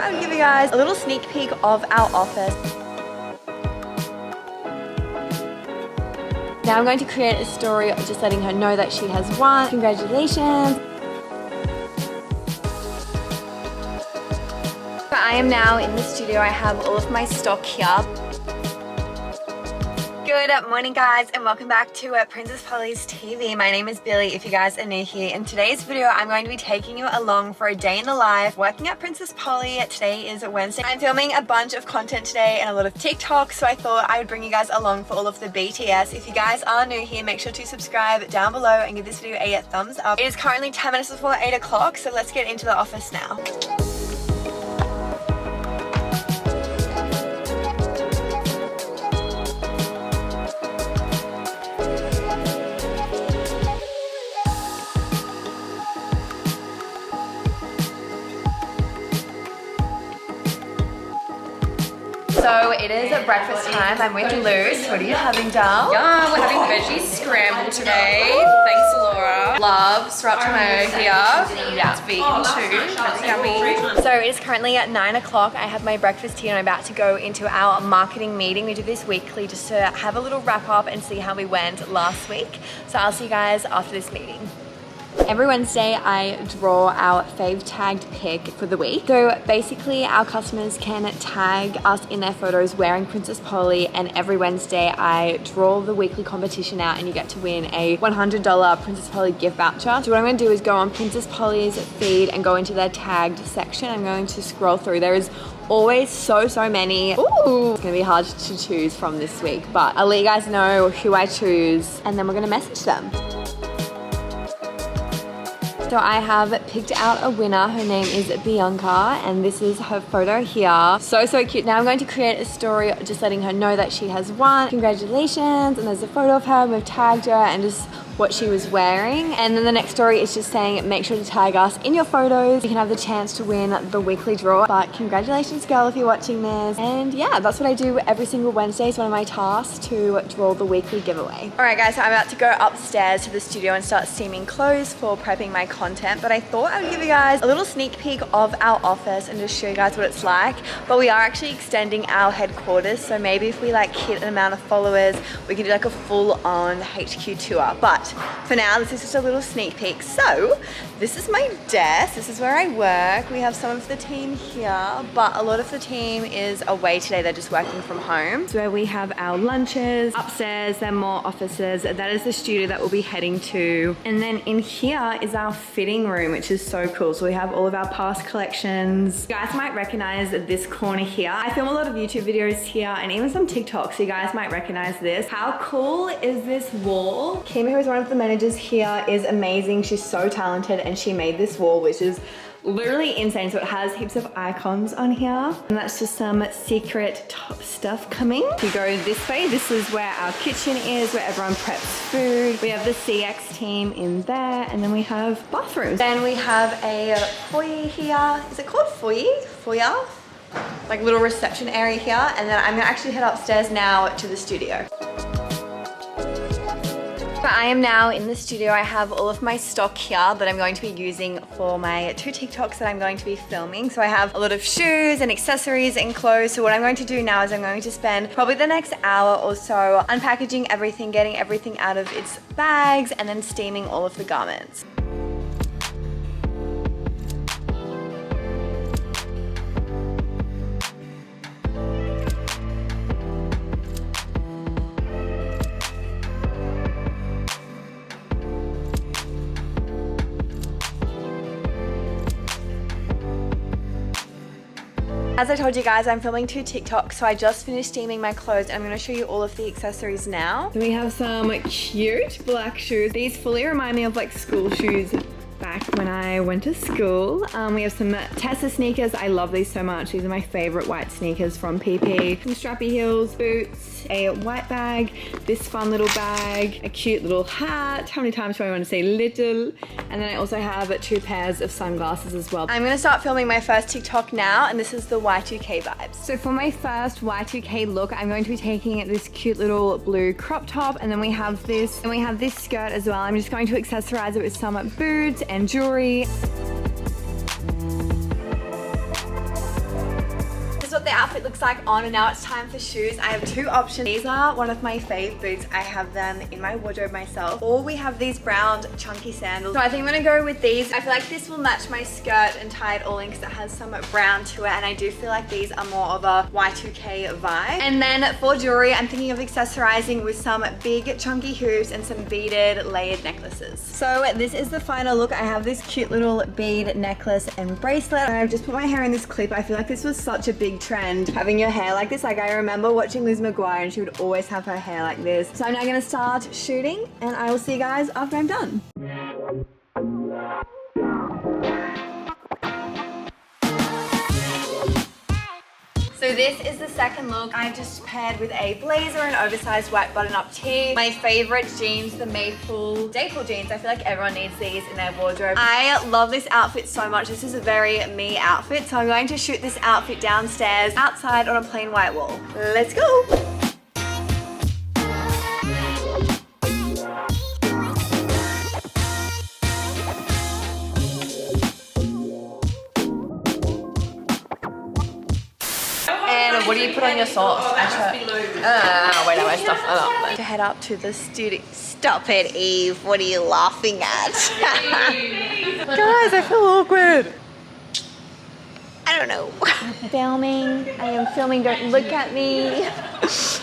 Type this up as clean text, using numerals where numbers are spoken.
I would give you guys a little sneak peek of our office. Now I'm going to create a story just letting her know that she has won. Congratulations. So I am now in the studio. I have all of my stock here. Good morning guys and welcome back to Princess Polly's TV. My name is Billy if you guys are new here. In today's video I'm going to be taking you along for a day in the life working at Princess Polly. Today is Wednesday. I'm filming a bunch of content today and a lot of TikTok, so I thought I would bring you guys along for all of the BTS. If you guys are new here, make sure to subscribe down below and give this video a thumbs up. It is currently 10 minutes before 8 o'clock, so let's get into the office now. So it is at breakfast time. I'm with Luz. What are you having, Dal? Yeah, we're having veggie scramble today. Thanks, Laura. Love sriracha mayo here. Yeah, it's vegan too. That's yummy. So it is currently at 9 o'clock. I have my breakfast here and I'm about to go into our marketing meeting. We do this weekly just to have a little wrap up and see how we went last week. So I'll see you guys after this meeting. Every Wednesday I draw our fave tagged pic for the week. So basically our customers can tag us in their photos wearing Princess Polly, and every Wednesday I draw the weekly competition out and you get to win a $100 Princess Polly gift voucher. So what I'm going to do is go on Princess Polly's feed and go into their tagged section. I'm going to scroll through. There is always so many. Ooh, it's gonna be hard to choose from this week, but I'll let you guys know who I choose and then we're gonna message them. So I have picked out a winner. Her name is Bianca and this is her photo here. So cute. Now I'm going to create a story just letting her know that she has won. Congratulations. And there's a photo of her and we've tagged her and just what she was wearing. And then the next story is just saying make sure to tag us in your photos. You can have the chance to win the weekly draw. But congratulations girl if you're watching this. And yeah, that's what I do every single Wednesday. It's one of my tasks to draw the weekly giveaway. Alright guys, so I'm about to go upstairs to the studio and start steaming clothes for prepping my content. But I thought I would give you guys a little sneak peek of our office and just show you guys what it's like. But we are actually extending our headquarters. So maybe if we like hit an amount of followers, we can do like a full on HQ tour. But for now, this is just a little sneak peek. So this is my desk. This is where I work. We have some of the team here, but a lot of the team is away today. They're just working from home. So we have our lunches upstairs. There are more offices. That is the studio that we'll be heading to. And then in here is our fitting room, which is so cool. So we have all of our past collections. You guys might recognize this corner here. I film a lot of YouTube videos here and even some TikToks, so you guys might recognize this. How cool is this wall? Kima, who is one of the managers here, is amazing. She's so talented and she made this wall, which is literally insane. So it has heaps of icons on here and that's just some secret top stuff coming. If you go this way, this is where our kitchen is, where everyone preps food. We have the CX team in there and then we have bathrooms. Then we have a foyer here. Is it called foyer? Foyer? Like little reception area here. And then I'm gonna actually head upstairs now to the studio. So I am now in the studio. I have all of my stock here that I'm going to be using for my 2 TikToks that I'm going to be filming. So I have a lot of shoes and accessories and clothes. So what I'm going to do now is I'm going to spend probably the next hour or so unpackaging everything, getting everything out of its bags, and then steaming all of the garments. As I told you guys, I'm filming 2 TikToks, so I just finished steaming my clothes and I'm going to show you all of the accessories now. So we have some cute black shoes. These fully remind me of like school shoes back when I went to school. We have some Tessa sneakers. I love these so much. These are my favorite white sneakers from PP. Some strappy heels, boots, a white bag, this fun little bag, a cute little hat. How many times do I want to say little? And then I also have 2 pairs of sunglasses as well. I'm gonna start filming my first TikTok now, and this is the Y2K vibes. So for my first Y2K look, I'm going to be taking this cute little blue crop top, and then we have this, and we have this skirt as well. I'm just going to accessorize it with some boots and jewelry. outfit looks like on, and now it's time for shoes. I have two options. These are one of my fave boots. I have them in my wardrobe myself. Or we have these brown chunky sandals. So I think I'm gonna go with these. I feel like this will match my skirt and tie it all in because it has some brown to it, and I do feel like these are more of a Y2K vibe. And then for jewelry, I'm thinking of accessorizing with some big chunky hoops and some beaded layered necklaces. So this is the final look. I have this cute little bead necklace and bracelet, and I've just put my hair in this clip. I feel like this was such a big trend, having your hair like this. Like, I remember watching Liz McGuire and she would always have her hair like this. So I'm now gonna start shooting, and I will see you guys after I'm done. So this is the second look. I've just paired with a blazer and oversized white button-up tee. My favorite jeans, the Maple Daypool jeans. I feel like everyone needs these in their wardrobe. I love this outfit so much. This is a very me outfit. So I'm going to shoot this outfit downstairs outside on a plain white wall. Let's go. And what do you put on your sauce? Wait, stop. To head up to the studio. Stop it, Eve. What are you laughing at? Guys, I feel awkward. I don't know. Filming. I am filming. Don't look at me.